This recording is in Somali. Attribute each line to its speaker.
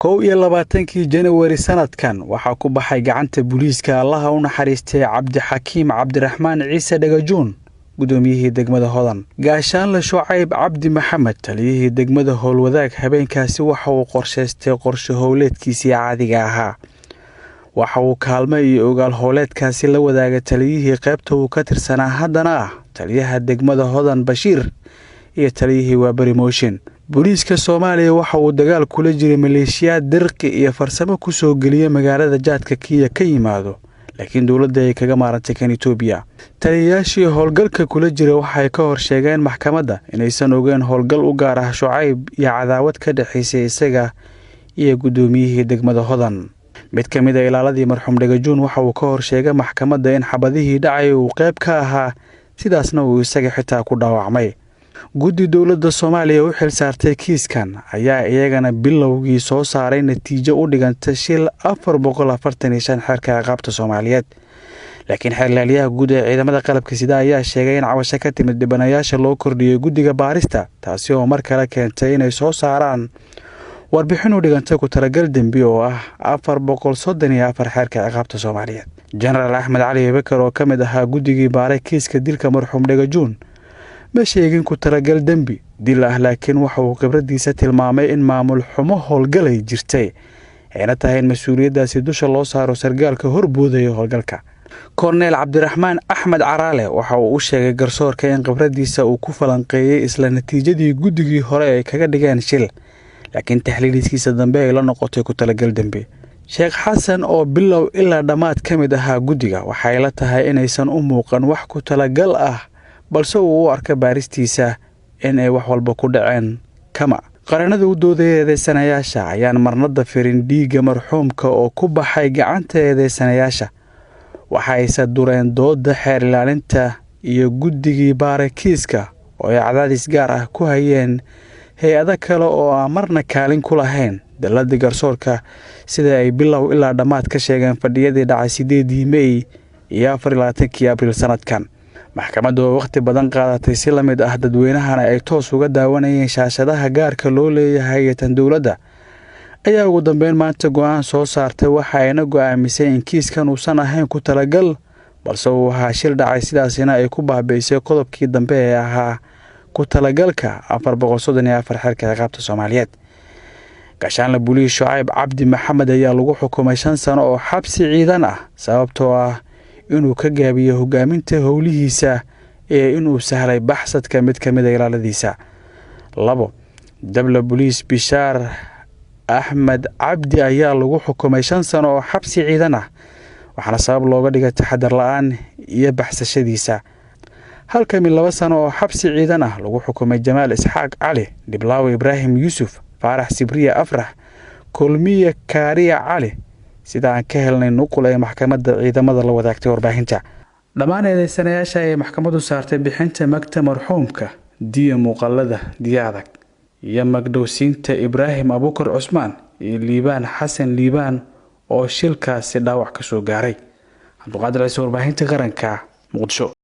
Speaker 1: 22 January sanadkan waxaa ku baxay gacanta booliiska Allaha u naxariistay Cabdixakiim Cabdiraxmaan Ciise Dhagajuun gudoomiyihii degmada Hodan gaashaanle Shucayb Cabdi Maxamed taliyihii degmada Howlwadaag habeenkaasi waxa uu qorsheystay qorshe howleedkiisii caadiga ahaa waxa uu kaalmo iyo ogaal howleedkaasi la wadaagay taliyihii qaybta uu ka tirsanaa haddana taliyaha degmada Hodan Bashiir iyo taliyihii Waabari Mooshin booliiska Soomaaliya waxa uu dagaal kula jiray maleeshiyaad dirqi iyo farsamo ku soo galiyay magaalada Jaadka Kiya ka yimaado laakiin dawladda ay kaga maarantay kan Itoobiya taliyayaashii howlgalka kula jiray waxay ka hor sheegeen maxkamadda inaysan ogeyn howlgal u gaar ah Shucayb iyo cadaawad ka dhaxaysay isaga iyo gudoomiyihii degmada Hodan mid ka mid ah ilaaladii marxuum Dhagajuun waxa uu ka hor sheegay maxkamadda in xabadihii dhacay uu qayb ka ahaa sidaasna uu isaga xitaa ku dhaawacmay guddi dawladda Soomaaliya u xil saartay kiiskan ayaa iyagana bilowgii soo saaray natiijo u dhiganta shil 445 xeerka ciqaabta Soomaaliyeed laakiin xeerlaaliyaha guud ee ciidamada qalabka sida ayaa sheegay in cabasho ka timid dhibanayaasha loo kordhiyay guddiga baarista taasi oo mar kale keentay inay soo saaraan warbixin u dhiganta ku talagal dambi oo ah 434 xeerka ciqaabta Soomaaliyeed General Axmed Cali Bakar oo kamid ahaa guddigii baaray kiiska dilka marxuum Dhagajuun ma sheegin ku talagal dambi dil ah laakiin waxa uu khibradiisa tilmaamay in maamul xumo howlgalay jirtay ayna tahay mas'uuliyadaasi dusha loo saaro sargaalka horboodaya howlgalka Cornel Cabdiraxmaan Axmed Caraale waxa uu u sheegay garsoorka in khibradiisa uu ku falanqeeyay isla natiijadii guddigii hore ay kaga dhigeen shil laakiin taxliiliskiisa dambe ay la noqotay ku talagal dambi Sheekh Xasan oo bilow ilaa dhamaad kamid ahaa guddiga waxa ay la tahay inaysan u muuqan wax ku talagal ah balse uu u arka baaristiisa in ay wax walba ku dhaceen kama qaranada u doodayeeday sanayaasha ayaan marnada firin dhiiga marxuumka oo ku baxay gacanta eedeysanayaasha waxa ay sadureen dooda xeer ilaalinta iyo guddigii baaray kiiska oo ay cadaadis gaar ah ku hayeen hay'ado kale oo aan marna kaalin ku lahayn dalada garsoorka sida ay bilow ilaa dhamaad ka sheegeen fadhiyadii dhacay 8 May iyo 24 Abriil sanadkan maxkamaddu oo waqti badan qaadatay si la mid ah dadweynahana ay toos uga daawanayeen shaashadaha gaarka loo leeyahay tan dawladda ayaa ugu dambeyn maanta go'aan soo saartay waxa ayna go'aamisay in kiiskan uusan ahayn ku talagal balse uu ahaa shil dhacay sidaasina ay ku baabi'isay qodobkii dambe ee ahaa ku talagalka 434 xeerka ciqaabta Soomaaliyeed gaashaanle booliis Shucayb Cabdi Maxamed ayaa lagu xukumay 5 sano oo xabsi ciidan ah sababtoo ah inuu ka gaabiyo hogaaminta howlihiisa ee inuu sahlay baxsadka mid ka mid ah ilaaladiisa 2 dabla booliis Bishaar Axmed Cabdi ayaa lagu xukumay 5 sano oo xabsi ciidan ah waxaana sabab looga dhigay taxadar la'aan iyo baxsashadiisa halka mid 2 sano oo xabsi ciidan ah lagu xukumay Jamaal Isxaaq Cali Diblaawi Ibrahim Yusuf Faarax Sibriya Afrax Kulmiye Kaariya Cali sida aan ka helnay nuqul ee maxkamadda ciidamada la wadaagtay warbaahinta dhammaan eedeysanayaasha ay maxkamaddu saartay bixinta magta marxuumka diya muuqaalada diyaada iyo magdowsiinta Ibraahim Abukar Cusmaan iyo Liibaan Xasan Liibaan oo shilkaasi dhaawac ka soo gaaray Cabduqaadir Ciise warbaahinta qaranka Muqdisho